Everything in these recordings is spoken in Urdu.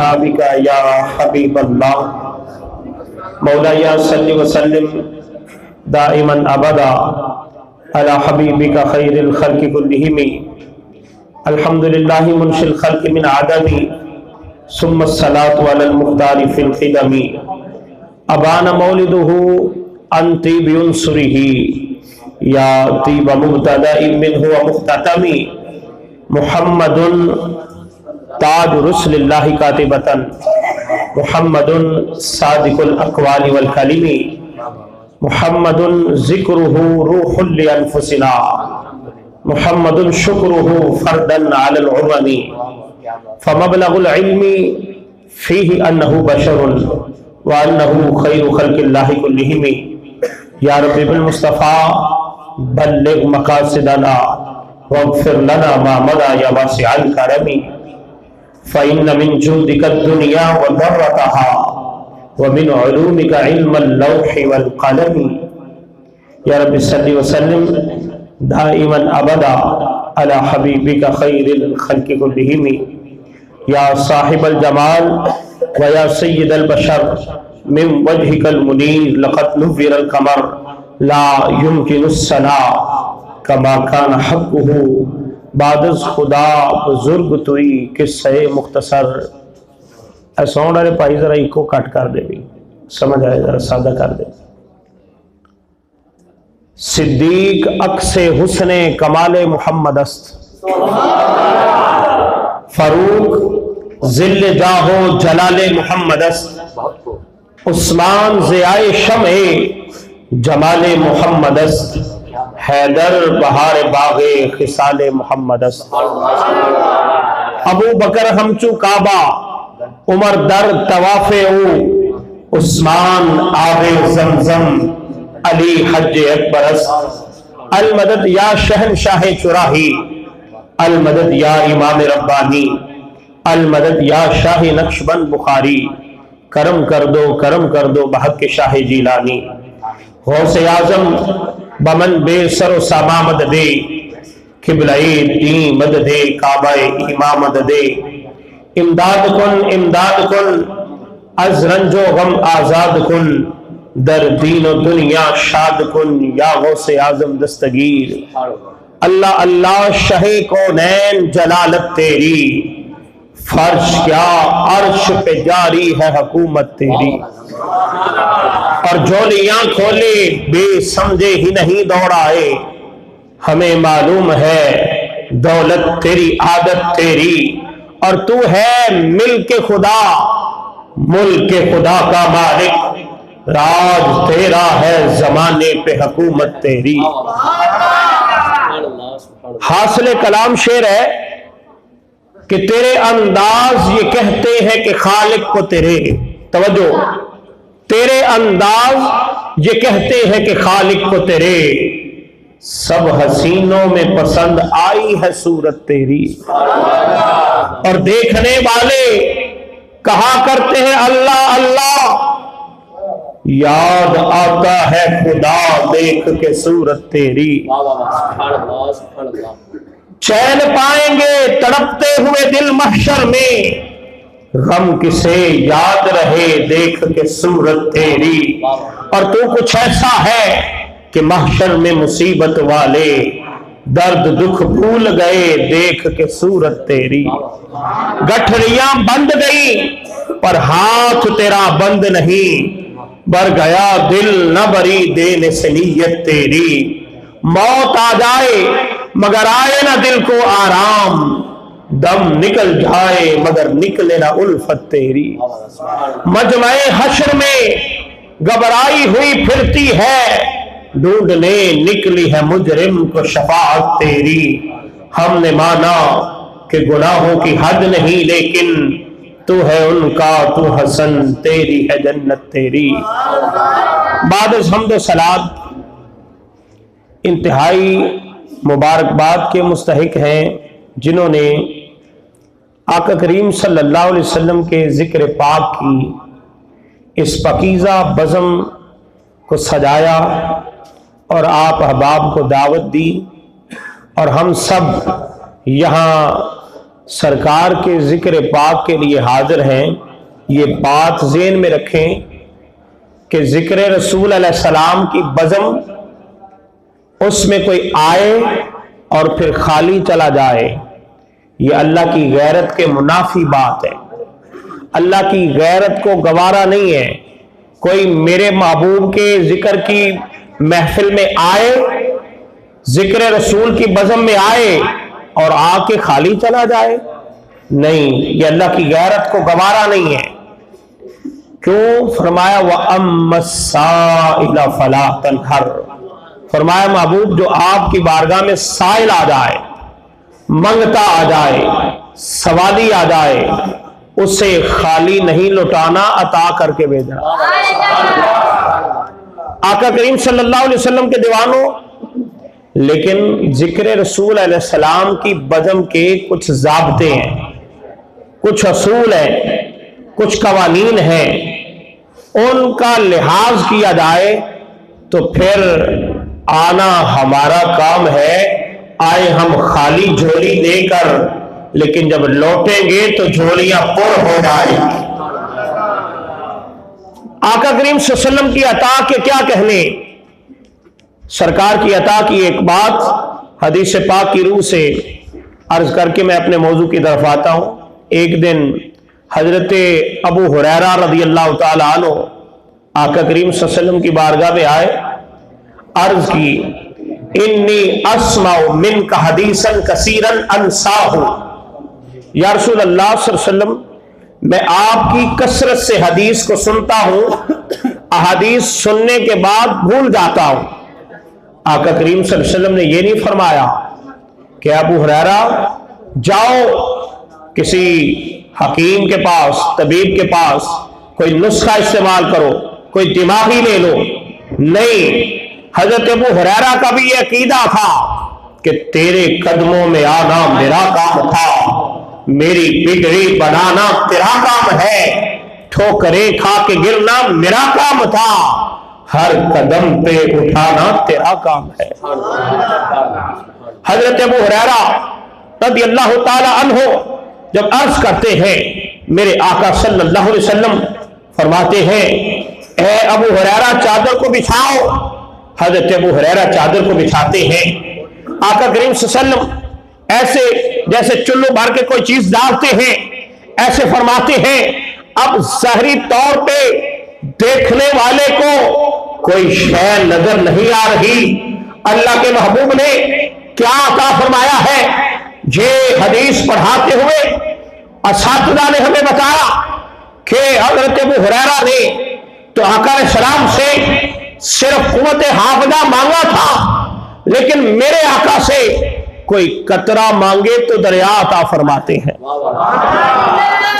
اصحابک یا حبیب اللہ مولایا صلی وسلم دائما ابدا علی حبیبک خیر الخلق کلہم الحمدللہ منشی الخلق من عدم ثم الصلاة علی المختار فی القدم ابان مولدہ ان طیب عنصرہ یا طیب مبتدأ منہ ومختتم محمد تاج رسل اللہ کاتبتا محمد صادق الاقوال والکلم محمد ذکرہ روح لانفسنا محمد شکرہ فردا علی العمم فمبلغ العلم فیہ انہ بشر وانہ خیر خلق اللہ کلہم یا رب بالمصطفیٰ بلغ مقاصدنا واغفر لنا ما مضى یا واسع الکرم فإن من جودك الدنيا وضرتها ومن علومك علم اللوح والقلم یا رب صلی وسلم دائما ابدا على حبیبک خیر الخلق کلہم یا صاحب الجمال ویا سید البشر من وجهك المنیر لقد نور القمر لا يمكن الثناء کما کان حقہ بعد از خدا بزرگ توئی قصہ مختصر اے ساؤنڈ والے بھائی ذرا ایکو کٹ کر دے بھی سمجھ آئے ذرا سادہ کر دے صدیق عکس حسن کمال محمد است فاروق ذل جاہ و جلال محمد است عثمان ضیاء شمع جمال محمد است حیدر بہار باغ خصال محمد است ابو بکر ہمچو کعبہ عمر در طواف او عثمان آب زمزم علی حج اکبر است المدد یا شہنشاہ چراہی المدد یا امام ربانی المدد یا شاہ نقشبند بخاری کرم کر دو بحق شاہ جیلانی غوث اعظم بمن بے سر و ساما مدد قبلہ دین مدد کعبہ امام مدد امداد کن از رنج و غم آزاد کن در دین و دنیا شاد کن یا غوث اعظم دستگیر اللہ اللہ شہ کونین جلالت تیری فرش کیا عرش پہ جاری ہے حکومت تیری اور جھولیاں کھولے بے سمجھے ہی نہیں دوڑائے ہمیں معلوم ہے دولت تیری عادت تیری اور تو ہے ملک خدا ملک خدا کا مالک راج تیرا ہے زمانے پہ حکومت تیری حاصل کلام شعر ہے کہ تیرے انداز یہ کہتے ہیں کہ خالق کو تیرے توجہ تیرے انداز یہ کہتے ہیں کہ خالق کو تیرے سب حسینوں میں پسند آئی ہے صورت تیری اور دیکھنے والے کہا کرتے ہیں اللہ اللہ یاد آتا ہے خدا دیکھ کے صورت تیری چین پائیں گے تڑپتے ہوئے دل محشر میں غم کسے یاد رہے دیکھ کے صورت تیری اور تو کچھ ایسا ہے کہ محشر میں مصیبت والے درد دکھ بھول گئے دیکھ کے صورت تیری گٹھڑیاں بند گئی پر ہاتھ تیرا بند نہیں بر گیا دل نہ بری دینے سے نیت تیری موت آ جائے مگر آئے نہ دل کو آرام دم نکل جائے مگر نکلے نہ الفت تیری مجمع حشر میں گھبرائی ہوئی پھرتی ہے ڈھونڈنے نکلی ہے مجرم کو شفاعت تیری ہم نے مانا کہ گناہوں کی حد نہیں لیکن تو ہے ان کا تو حسن تیری ہے جنت تیری بعد از حمد و صلات انتہائی مبارکباد کے مستحق ہیں جنہوں نے آقا کریم صلی اللہ علیہ وسلم کے ذکر پاک کی اس پاکیزہ بزم کو سجایا اور آپ احباب کو دعوت دی اور ہم سب یہاں سرکار کے ذکر پاک کے لیے حاضر ہیں، یہ بات ذہن میں رکھیں کہ ذکر رسول علیہ السلام کی بزم اس میں کوئی آئے اور پھر خالی چلا جائے، یہ اللہ کی غیرت کے منافی بات ہے۔ اللہ کی غیرت کو گوارا نہیں ہے کوئی میرے محبوب کے ذکر کی محفل میں آئے، ذکر رسول کی بزم میں آئے اور آ کے خالی چلا جائے، نہیں، یہ اللہ کی غیرت کو گوارا نہیں ہے۔ کیوں؟ فرمایا وَأَمَّا السَّائِلَ فَلَا تَنْهَرْ، فرمایا محبوب جو آپ کی بارگاہ میں سائل آ جائے، منگتا آ جائے، سوالی آ جائے، اسے خالی نہیں لٹانا، عطا کر کے بھیجنا۔ آقا کریم صلی اللہ علیہ وسلم کے دیوانوں، لیکن ذکر رسول علیہ السلام کی بزم کے کچھ ضابطے ہیں، کچھ اصول ہیں، کچھ قوانین ہیں، ان کا لحاظ کیا جائے تو پھر آنا ہمارا کام ہے، آئے ہم خالی جھولی لے کر، لیکن جب لوٹیں گے تو جھولیاں پر ہو جائیں۔ آقا کریم صلی اللہ علیہ وسلم کی عطا کے کیا کہنے، سرکار کی عطا کی ایک بات حدیث پاک کی روح سے عرض کر کے میں اپنے موضوع کی طرف آتا ہوں۔ ایک دن حضرت ابو ہریرہ رضی اللہ تعالی عنہ آقا کریم صلی اللہ علیہ وسلم کی بارگاہ میں آئے، عرض کی انی اسمع منک حدیثا کثیرا انساہ، یا رسول اللہ صلی اللہ علیہ وسلم میں آپ کی کثرت سے حدیث کو سنتا ہوں، احادیث سننے کے بعد بھول جاتا ہوں۔ آقا کریم صلی اللہ علیہ وسلم نے یہ نہیں فرمایا کہ ابو ہریرہ جاؤ کسی حکیم کے پاس، طبیب کے پاس، کوئی نسخہ استعمال کرو، کوئی دماغی لے لو، نہیں، حضرت ابو ہریرہ کا بھی یہ عقیدہ تھا کہ تیرے قدموں میں آنا میرا کام تھا، میری بگڑی بنانا تیرا کام ہے، ٹھوکریں کھا کے گرنا میرا کام تھا، ہر قدم پہ اٹھانا تیرا کام ہے۔ حضرت ابو ہریرہ رضی اللہ تعالی عنہ جب عرض کرتے ہیں، میرے آقا صلی اللہ علیہ وسلم فرماتے ہیں اے ابو ہریرہ چادر کو بچھاؤ، حضرت ابو ہریرہ چادر کو بچھاتے ہیں، آقا کریم صلی اللہ علیہ وسلم ایسے جیسے چلو بھر کے کوئی چیز ڈالتے ہیں، ایسے فرماتے ہیں اب ظاہری طور پہ دیکھنے والے کو کوئی شے نظر نہیں آ رہی، اللہ کے محبوب نے کیا عطا فرمایا ہے، یہ حدیث پڑھاتے ہوئے اساتذہ نے ہمیں بتایا کہ حضرت ابو ہریرہ نے تو آقا علیہ السلام سے صرف قوت حافظہ مانگا تھا، لیکن میرے آقا سے کوئی قطرہ مانگے تو دریا عطا فرماتے ہیں۔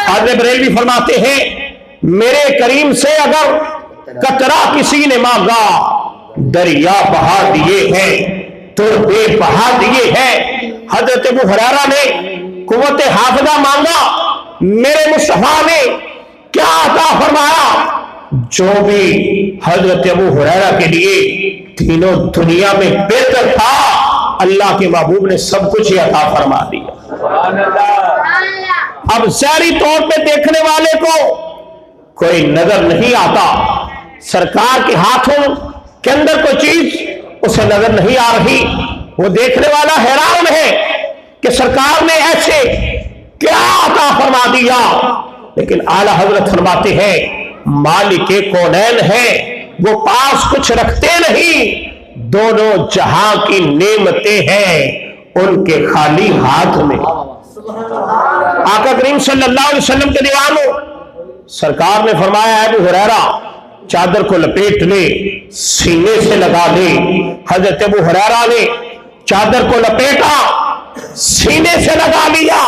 حضرت بریلوی فرماتے ہیں میرے کریم سے اگر قطرہ کسی نے مانگا دریا بہا دیے ہیں، تو بے بہا دیے ہیں۔ حضرت ابو ہریرہ نے قوت حافظہ مانگا، میرے مصطفیٰ نے کیا عطا فرمایا، جو بھی حضرت ابو ہریرہ کے لیے تینوں دنیا میں بہتر تھا، اللہ کے محبوب نے سب کچھ ہی عطا فرما دیا۔ اب ظاہری طور پہ دیکھنے والے کو کوئی نظر نہیں آتا، سرکار کے ہاتھوں کے اندر کوئی چیز اسے نظر نہیں آ رہی، وہ دیکھنے والا حیران ہے کہ سرکار نے ایسے کیا عطا فرما دیا، لیکن اعلیٰ حضرت فرماتے ہیں مالک کونین ہے، وہ پاس کچھ رکھتے نہیں، دونوں جہاں کی نعمتیں ہیں ان کے خالی ہاتھ میں۔ آقا کریم صلی اللہ علیہ وسلم کے دیوانوں، سرکار نے فرمایا ابو ہریرہ چادر کو لپیٹ لے، سینے سے لگا لے۔ حضرت ابو ہریرہ نے چادر کو لپیٹا، سینے سے لگا لیا،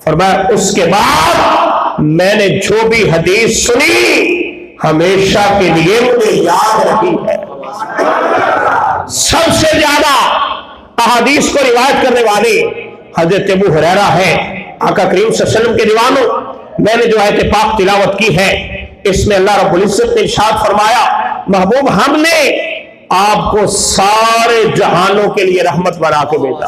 فرمایا اس کے بعد میں نے جو بھی حدیث سنی ہمیشہ کے لیے مجھے یاد رہی ہے۔ سب سے زیادہ احادیث کو روایت کرنے والے حضرت ابو ہریرہ ہیں۔ آقا کریم صلی اللہ علیہ وسلم کے دیوانوں، میں نے جو آیت پاک تلاوت کی ہے اس میں اللہ رب العزت نے ارشاد فرمایا محبوب ہم نے آپ کو سارے جہانوں کے لیے رحمت بنا کے بھیجا۔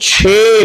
6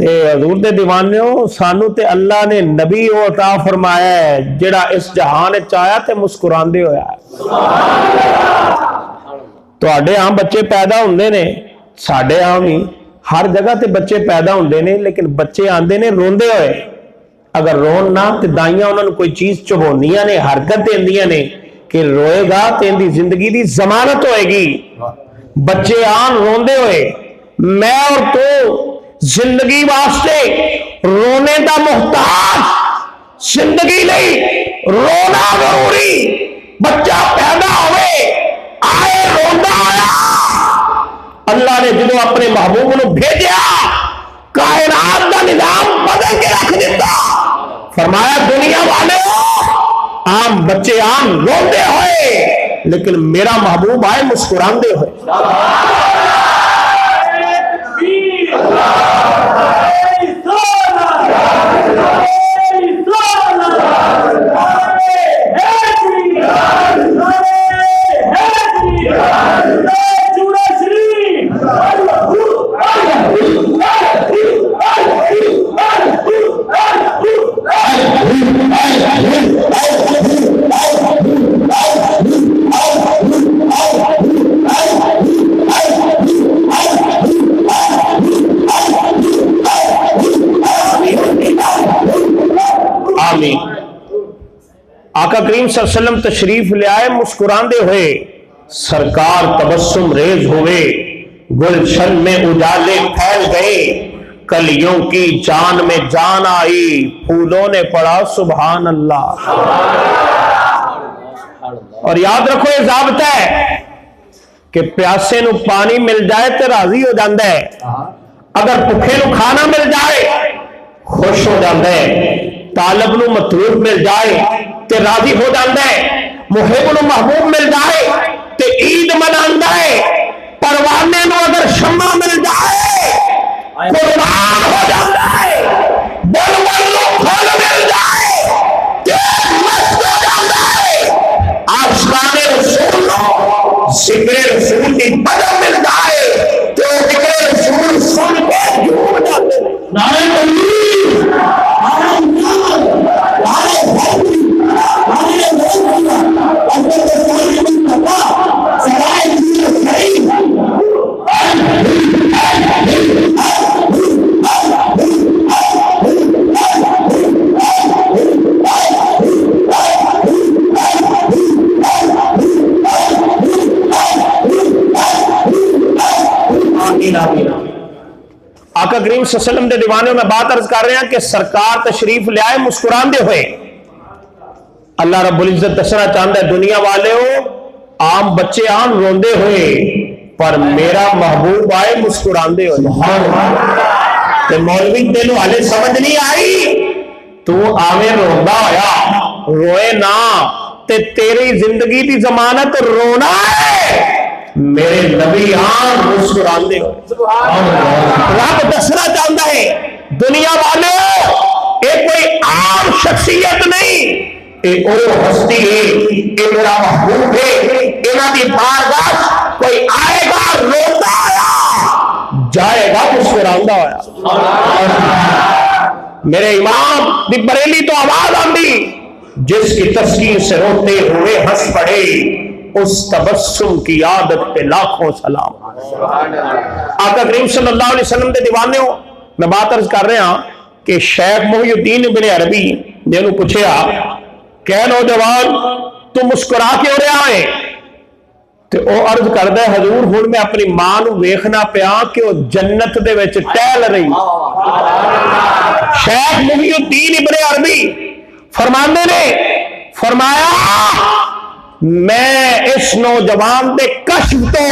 تے حضور دے دیوانیوں سانو تے اللہ نے نبی او عطا فرمایا ہے جڑا اس جہان وچ آیا تے مسکراندے ہویا ہے۔ تواڈے ہاں بچے پیدا ہوندے نے، ساڈے ہاں بھی ہر جگہ تے بچے پیدا ہوندے نے، لیکن بچے آندے نے روندے ہوئے۔ اگر رون نہ تے دائیاں انہاں نوں کوئی چیز چبھونیاں نے، حرکت دیندیاں نے کہ روئے گا تے اندی زندگی دی ضمانت ہوئے گی۔ بچے آن روندے ہوئے، میں اور تو زندگی واسطے رونے دا محتاج، زندگی نہیں رونا ضروری۔ بچہ پیدا ہوئے آئے روندا آیا، اللہ نے جدو اپنے محبوب نو بھیجیا کائنات دا نظام بدل کے رکھ دیتا، فرمایا دنیا والے عام بچے عام روندے ہوئے لیکن میرا محبوب آئے مسکراندے ہوئے۔ آقا کریم صلی اللہ علیہ وسلم تشریف لے آئے مسکراندے ہوئے، سرکار تبسم ریز ہوئے، گلشن میں اجالے پھیل گئے، کلیوں کی جان میں جان آئی، پھولوں نے پڑھا سبحان اللہ۔ اور یاد رکھو یہ ضابطہ ہے کہ پیاسے نو پانی مل جائے تو راضی ہو جاندہ ہے، اگر بھوکے نو کھانا مل جائے خوش ہو جاندہ ہے، طالب نو مطلوب مل جائے تے راضی ہو جاندہ ہے، محب نو محبوب مل جائے تے عید مناندہ ہے، پروانے نو اگر شمع مل جائے قربان ہو جاندہ ہے، بلبل نو پھول مل جائے تے مست ہو جاندہ ہے، آشقان رسول نو ذکر رسول کی بدل مل جائے تے ذکر رسول سن کے جھوم جاتے ہیں۔ نعرہ تکبیر، نعرہ انقلاب، نعرہ حیدری، نعرہ مولا، اکبر ساری منتقا، سرائے دین سعید، آقا کریم صلی اللہ علیہ وسلم دے دیوانوں میں بات عرض کر رہے ہیں کہ سرکار تشریف لے آئے مسکراندے ہوئے۔ اللہ رب العزت دسنا چاہتا ہے دنیا والے ہو عام بچے آن روندے ہوئے پر میرا محبوب آئے مسکراندے ہوئے۔ تے مولوی تینوں ہلے سمجھ نہیں آئی، تو آویں روندا ہویا روئے نا تے تیری زندگی دی ضمانت رونا ہے، میرے نبی آن مسکراندے ہوئے۔ رب دسنا چاہتا ہے دنیا والے یہ کوئی عام شخصیت نہیں، یہ وہ ہستی ہے، یہ میرا محبوب ہے، انہاں دی بارگاہ کوئی آئے گا روتا آیا جائے گا مسکراندہ ہویا۔ میرے امام دی بریلی تو آواز آندی، جس کی تسکین سے روتے ہوئے ہنس پڑے اس تبسم کی عادت پہ لاکھوں سلام۔ آقا کریم صلی اللہ علیہ وسلم دے دیوانے ہو میں بات عرض کر رہے ہیں کہ شیخ محی الدین ابن عربی نے انہوں پوچھیا کہ نوجوان تو مسکرا کیوں رہا ہے؟ تو وہ عرض کردہ ہے حضور ہن میں اپنی ماں نو ویکھنا پیا کہ وہ جنت دے وچ ٹہل رہی۔ شیخ محی الدین ابن عربی فرماندے نے فرمایا میں اس نوجوان دے کشف تو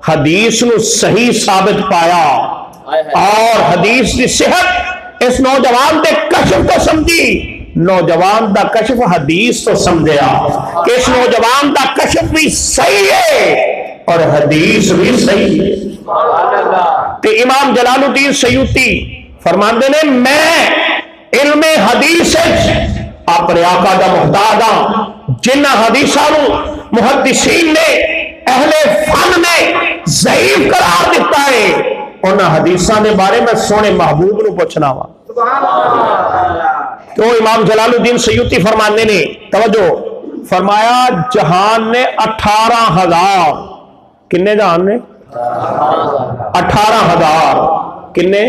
حدیث نو صحیح ثابت پایا اور حدیث دی صحت اس نوجوان دے کشف تو سمجھی، نوجوان دا کشف حدیث تو سمجھیا کہ اس نوجوان دا کشف بھی صحیح ہے اور حدیث بھی صحیح ہے۔ تے امام جلال الدین سیوطی فرماندے نے میں علم حدیث اپنے آقا دا محتاج ہاں، جنہ حدیثاں محدثین نے اہل فن نے ضعیف قرار دیتا ہے انہاں حدیثاں دے بارے میں سونے محبوب نو پوچھنا وا. تو امام جلال الدین سیوطی فرمانے نے توجہ فرمایا جہان نے 18,000 کنے جہان نے 18,000 کنے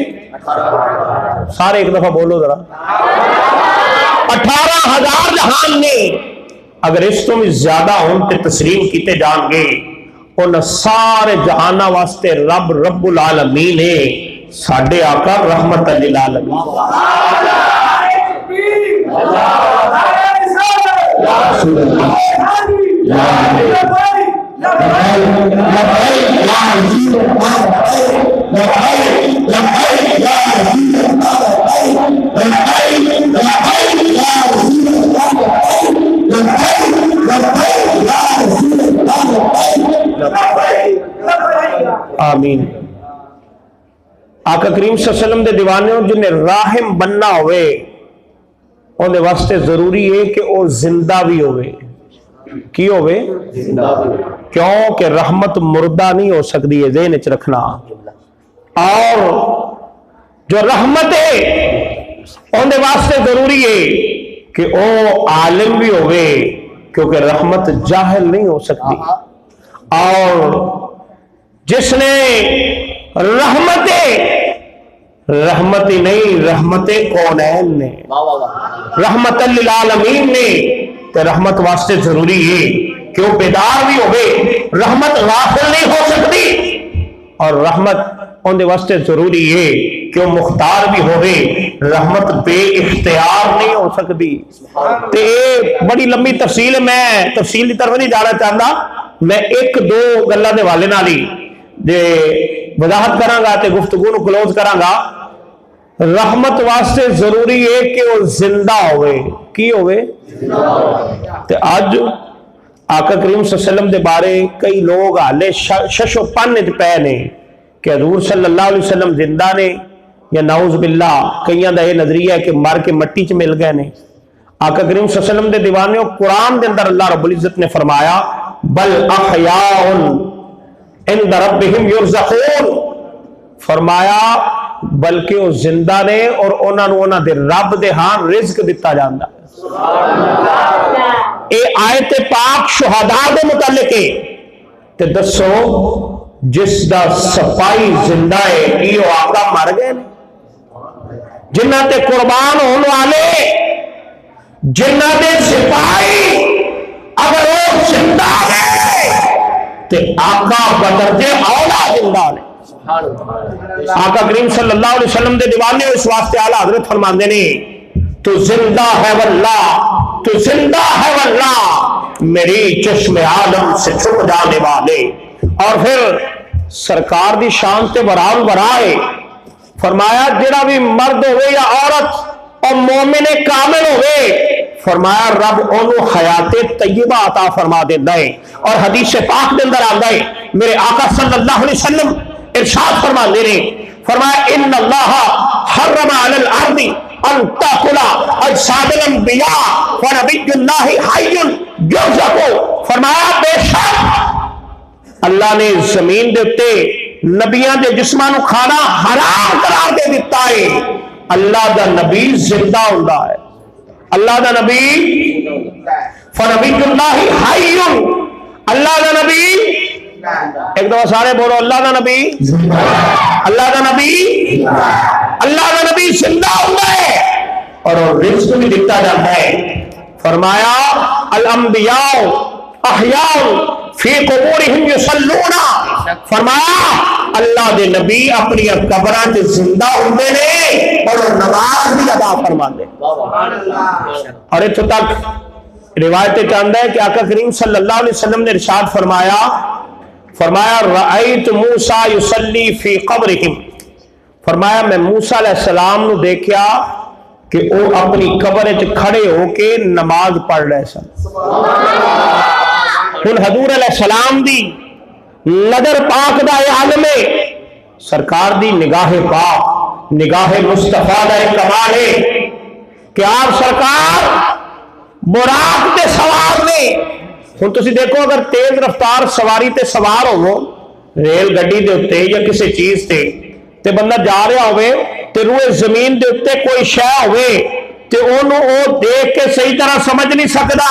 سارے ایک دفعہ بولو ذرا 18,000 جہان نے اگر اس تو بھی زیادہ ہوں تے تسلیم کیتے جان گے ان سارے جہانہ واسطے رب العالمین ہے ساڈے آقا رحمت للعالمین. آمین. آقا کریم صلی اللہ علیہ وسلم دے دیوانے جنہیں راہم بننا ہوئے انہیں واسطے ضروری ہے کہ وہ زندہ بھی ہوئے. کی ہوئے؟ کیوں کہ رحمت مردہ نہیں ہو سکتی ہے ذہن وچ رکھنا. اور جو رحمت ہے انہیں واسطے ضروری ہے کہ وہ عالم بھی ہوئے کیونکہ رحمت جاہل نہیں ہو سکتی. اور جس نے رحمت ہی نہیں رحمت کونین نے رحمت للعالمین نے تو رحمت واسطے ضروری ہے کہ وہ بیدار بھی ہوئے. رحمت غافل نہیں ہو سکتی اور رحمت ان دے واسطے ضروری ہے کہ وہ مختار بھی ہوئے. رحمت بے اختیار نہیں ہو سکتی. تے بڑی لمبی تفصیل ہے میں تفصیل کی طرف نہیں جانا چاہتا. میں ایک دو گلاں دے والے نال ہی دے وضاحت کراں گا تے گفتگو نو کلوز کراں گا. رحمت واسطے ضروری ہے کہ وہ زندہ ہوئے. کی ہوئے؟ تے آج آقا کریم صلی اللہ علیہ وسلم دے بارے کئی لوگ حالے شش و پن وچ پے نے کہ حضور صلی اللہ علیہ وسلم زندہ نے یا نعوذ باللہ کئیاں دا یہ نظریہ ہے کہ مر کے مٹی چ مل گئے نے. آقا کریم صلی اللہ علیہ وسلم دے دیوانے قرآن دے اندر اللہ رب العزت نے فرمایا بل احیاء عند ربہم یرزقون. فرمایا بلکہ وہ زندہ نے اور انہوں دے رب دے ہاں رزق دیتا جاندہ. اے آیت پاک شہداء دے متعلق ہے تے دسو جس دا سپائی زندہ ہے یہ آقا مر گئے جنہ تے قربان ہونے والے جنہ دے سپائی اگر وہ زندہ ہے تے آقا بدر دے اولا زندہ نے. آقا کریم صلی اللہ علیہ وسلم دے دیوانے اس واسطے اعلیٰ حضرت فرماندے نے تو زندہ ہے واللہ تو زندہ ہے واللہ میری چشم عالم سے چھپ جانے والے. اور پھر سرکار دی شان تے برام برائے فرمایا جڑا بھی مرد ہوئے یا عورت اور مومن کامل ہوئے فرمایا رب انہوں حیات طیبہ عطا فرما دیتا ہے. اور حدیث پاک دے اندر آتا ہے میرے آقا صلی اللہ علیہ وسلم ارشاد فرما دے رہے فرمایا ان اللہ حرم علی الارض ان تاکل اجساد الانبیاء ونبی اللہ حی یرزق. فرمایا بے شک اللہ نے زمین دیتے نبیاں دے جسمانو کھانا حرام قرار دے دیتا ہے. اللہ دا نبی زندہ ہوتا ہے. اللہ دا نبی فنبی اللہ حی اللہ دا نبی ایک دفعہ سارے بولو اللہ دا نبی اللہ دا نبی اللہ دا نبی زندہ ہوتا ہے اور رزق بھی دیتا جاتا ہے. فرمایا الانبیاء احیاء فی قبورہم یصلون. فرمایا اللہ دے نبی اپنی قبراں تے زندہ ہوندے نے اور نماز بھی ادا فرماندے. اور اتھوں تک روایت چاہتا ہے کہ آقا کریم صلی اللہ علیہ وسلم نے ارشاد فرمایا رأیت موسیٰ یصلی فی قبرہم. فرمایا میں موسیٰ علیہ السلام نو دیکھیا کہ وہ اپنی قبر وچ کھڑے ہو کے نماز پڑھ رہے سن. ہن حضور علیہ السلام دی نظر پاک دا عالم ہے سرکار دی نگاہ پاک نگاہ مصطفیٰ دا کمال ہے کہ آپ سرکار براق تے سوار نے. ہن تسی دیکھو اگر تیز رفتار سواری تے سوار ہو ریل گڈی دے اتے یا کسی چیز تے تے بندہ جا رہا ہوئے تے روئے زمین دے اتے کوئی شے ہوئے تے انہوں او دیکھ کے صحیح طرح سمجھ نہیں سکتا،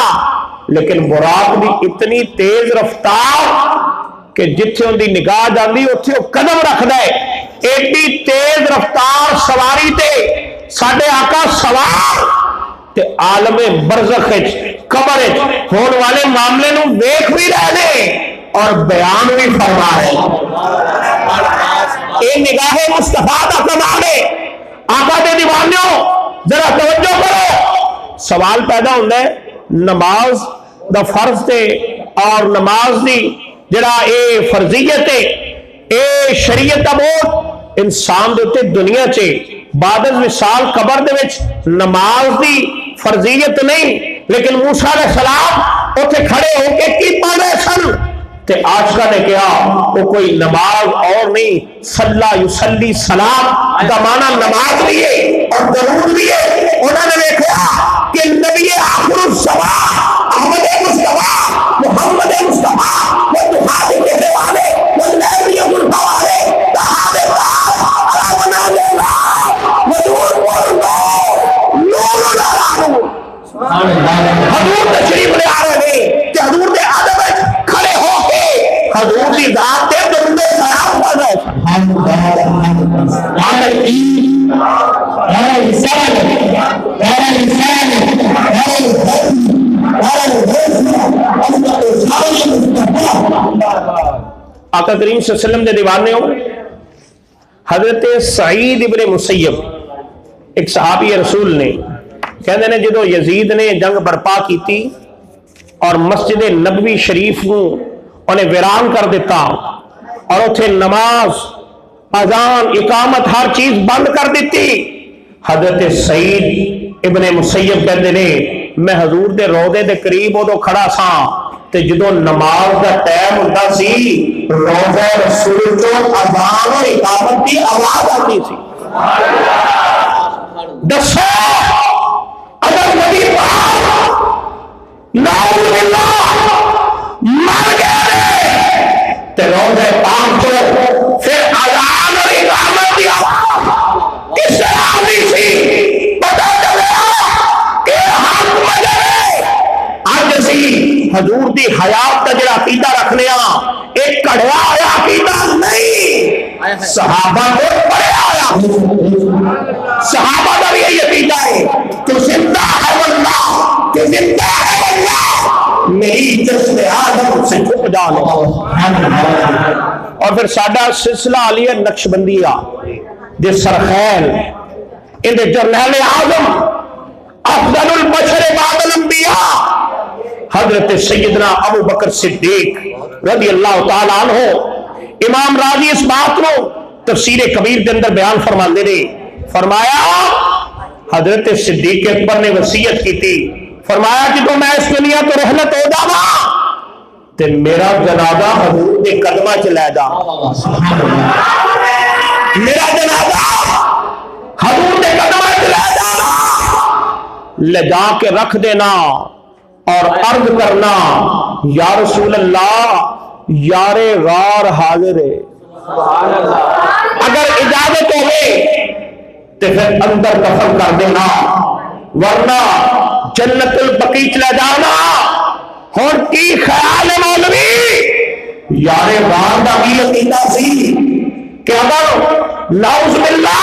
لیکن براق بھی اتنی تیز رفتار کہ جتھے ان دی نگاہ جاندی اتھے وہ قدم رکھ دے، ایڈی تیز رفتار سواری تے ساڈے آقا سوار تے عالم برزخ قبر ہون والے معاملے نو دیکھ بھی رہے نے اور بیان بھی فرما ہے۔ اے نگاہ مصطفیٰ دا کمال ہے۔ آقا دے دیوانیوں ذرا توجہ کرو، سوال پیدا ہوتا ہے نماز دا فرض تے اور نماز دی جڑا اے فرضیت ہے اے شریعت دا بوجھ انسان دے تے دنیا چے بعد از وصال قبر دے وچ نماز دی فرضیت نہیں، لیکن موسیٰ علیہ السلام اتنے کھڑے ہو کے کی پڑھے سن تے عاشقہ نے کہا وہ کوئی نماز اور نہیں، صلی یصلی سلام کا معنی نماز بھی ہے اور درود بھی ہے۔ انہوں نے دیکھا کہ نبی آخر الزمان احمد مصطفیٰ محمد مصطفیٰ وہ دہاتے کہنے والے وہ نبی الفوارے دہاتے بنا لینا مدور بولو نور الارانو حضور تشریف لے آ رہے ہیں کہ حضور دے عدم کھڑے ہو کے حضور دی ذات تے درود سلام پڑھ رہے آقا کریم صلی اللہ علیہ وسلم دے دیوانے ہو۔ حضرت سعید ابن مسیب ایک صحابی رسول نے کہتے ہیں جدو یزید نے جنگ برپا کی تھی اور مسجد نبوی شریف کو انہیں ویران کر دیتا اور اتھے نماز اذان اقامت ہر چیز بند کر دیتی، حضرت سعید ابن مسیب کہتے ہیں میں حضور دے روضے دے قریب ادو کھڑا سا تے جدو نماز دا ٹائم ہوتا سی روضہ رسول تو اذان و اقامت کی آواز آتی سی۔ دسو اگر نبی پاک نعوذ باللہ مر گئے تے روضہ پاک تو پھر اذان و اقامت کی آواز کس طرح آتی سی؟ پتہ چلا کہ حق مجھے آج اسی حضور دی حیات کا جڑا عقیدہ رکھنے ایک کڑیا ہوا عقیدہ نہیں، صحابہ کو پڑھیا ہوا صحابہ کا بھی یہی عقیدہ ہے کہ زندہ ہے واللہ، کہ زندہ ہے واللہ میری جسم آدم سے چھپ جانو۔ اور پھر ساڈا سلسلہ علی نقشبندیہ دے سرخیل ان دے جرنیل اعظم افضل البشر بعد الانبیاء حضرت سیدنا ابو بکر صدیق رضی اللہ تعالیٰ عنہ امام راضی اس بات کو تفسیر کبیر کے اندر بیان فرماندے نے فرمایا حضرت صدیق اکبر نے وصیت کی تھی، فرمایا کہ تو میں اس دنیا تو رحلت ہو جاوا تے میرا جنازہ حضور کے قدمہ چلے جا، میرا جنازہ حضور کے قدمہ چلے جا، لے جا کے رکھ دینا اور عرض کرنا یا رسول اللہ یار غار حاضر ہے، اگر اجازت ہوئے تو پھر اندر دفن کر دینا ورنہ جنت البقیع چلا جانا۔ اور کی خیال ہے مولوی یار غار دا کی عقیدہ سی کہ اگر نعوذ باللہ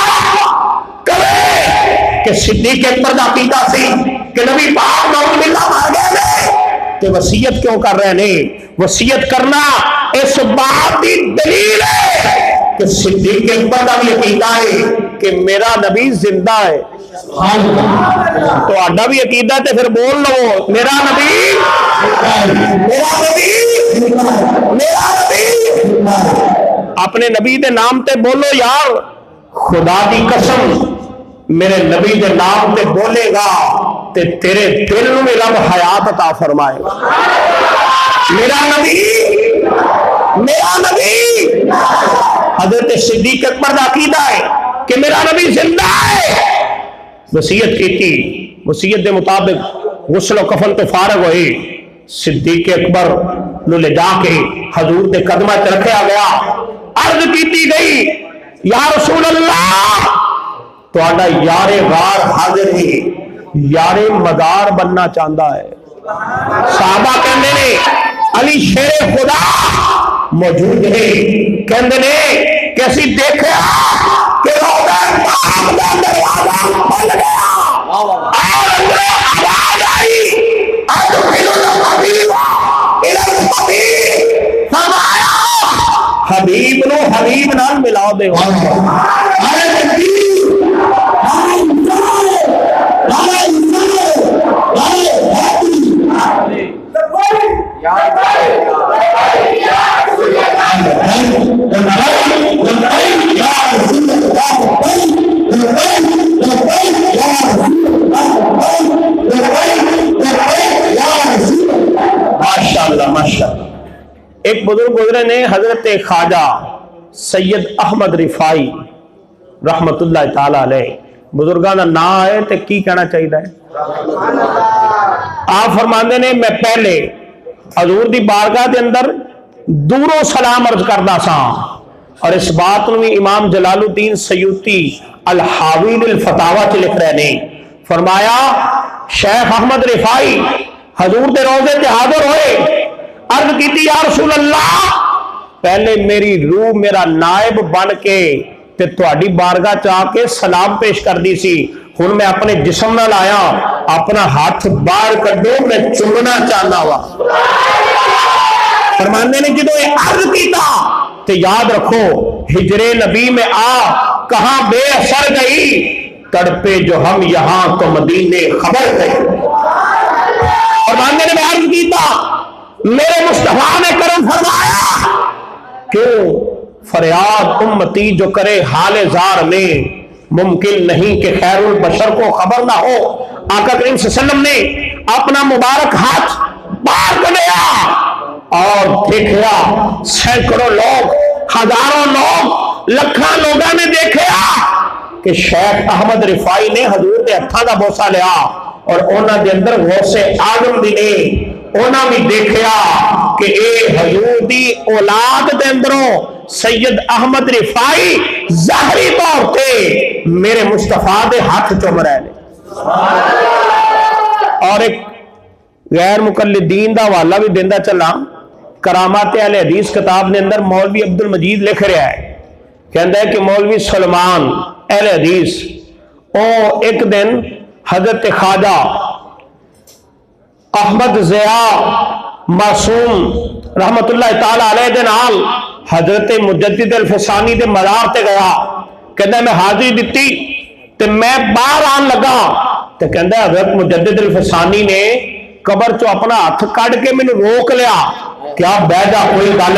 کرے کہ صدیق اکبر دا عقیدہ سی کہ نبی پاک نعوذ باللہ مار گئے کہ وصیت کیوں کر رہے ہیں؟ وصیت کرنا اس بات کی دلیل ہے کہ صدیق اکبر کا بھی عقیدہ ہے کہ میرا نبی زندہ ہے۔ تو آڈا بھی عقیدہ ہے پھر بول لو میرا نبی، میرا نبی، میرا نبی، اپنے نبی دے نام تے بولو یار، خدا دی قسم میرے نبی دے نام تے بولے گا تے تیرے دل میں رب حیات عطا فرمائے گا۔ میرا نبی، میرا نبی، حضرت صدیق اکبر کا عقیدہ ہے کہ میرا نبی زندہ ہے۔ وصیت کی تھی، وصیت دے مطابق غسل و کفن تو فارغ ہوئے، صدیق اکبر نو لے جا کے حضور دے قدمہ تے رکھا گیا، عرض کی گئی یا رسول اللہ تہاڈا یار غار حاضر ہے، یار مدار بننا چاہتا ہے۔ صحابہ کہندے نے علی شیر خدا موجود ہے، کہندے نے کیسی دیکھا کہ روضہ پاک دا دروازہ کھل گیا اور اندر آواز آئی ادخلوا الحبیب الی الحبیب، فرمایا حبیب نو حبیب نال ملا دے۔ ایک بزرگ گزرے نے حضرت خواجہ سید احمد رفائی رحمت اللہ تعالی علیہ، بزرگاں دا نام ہے تے کی کہنا چاہیے؟ آپ فرماندے نے میں پہلے حضور دی بارگاہ دے اندر دوروں سلام عرض کردا سا، اور اس بات نو امام جلال الدین سیوطی الحاوی للفتاوی چ لکھ رہے نے، فرمایا شیخ احمد رفائی حضور دے روضے تے حاضر ہوئے، عرض کیتی یا رسول اللہ پہلے میری روح میرا نائب بن کے تے تہاڈی بارگاہ چ آ کے سلام پیش کر دی سی، ہن میں اپنے جسم نال آیا، اپنا ہاتھ باہر کڈو میں چومنا چاہنا وا۔ فرمانے نے جدو یہ عرض کیتا تے یاد رکھو ہجرے نبی میں آ کہاں بے اثر گئی، تڑپے جو ہم یہاں تو مدینے خبر گئی۔ فرمانے نے میں عرض کیتا میرے مصطفیٰ نے کرم فرمایا کیوں فریاد امتی جو کرے حال زار میں، ممکن نہیں کہ خیر البشر کو خبر نہ ہو۔ آقا کریم صلی اللہ علیہ وسلم نے اپنا مبارک ہاتھ باہر کیا اور دیکھا سینکڑوں لوگ، ہزاروں لوگ، لکھاں لوگوں نے دیکھا کہ شیخ احمد رفائی نے حضور کے ہتھاں دا بوسہ لیا، اور انہاں دے اندر غوث اعظم دی نے انہاں بھی دیکھا کہ اے حضور دی اولاد دے اندروں سید احمد رفائی ظاہری طور تے میرے مصطفیٰ دے ہاتھ چوم رہے نے۔ اور ایک غیر مقلدین دا حوالہ بھی دیندا چلا، کرامات اہل حدیث کتاب نے اندر مولوی عبد المجید لکھ رہا ہے، کہندا ہے کہ مولوی سلمان اہل حدیث او ایک دن حضرت خواجہ احمد ضیاء معصوم رحمت اللہ تعالی علیہ دے نال حضرت مجدد الفسانی دے مزار تے گیا، کہندا میں حاضری دتی تے میں باہر آن لگا تے کہندا حضرت مجدد الفسانی نے قبر چو اپنا ہاتھ کڈ کے مینوں روک لیا، کیا بیٹھا کوئی گل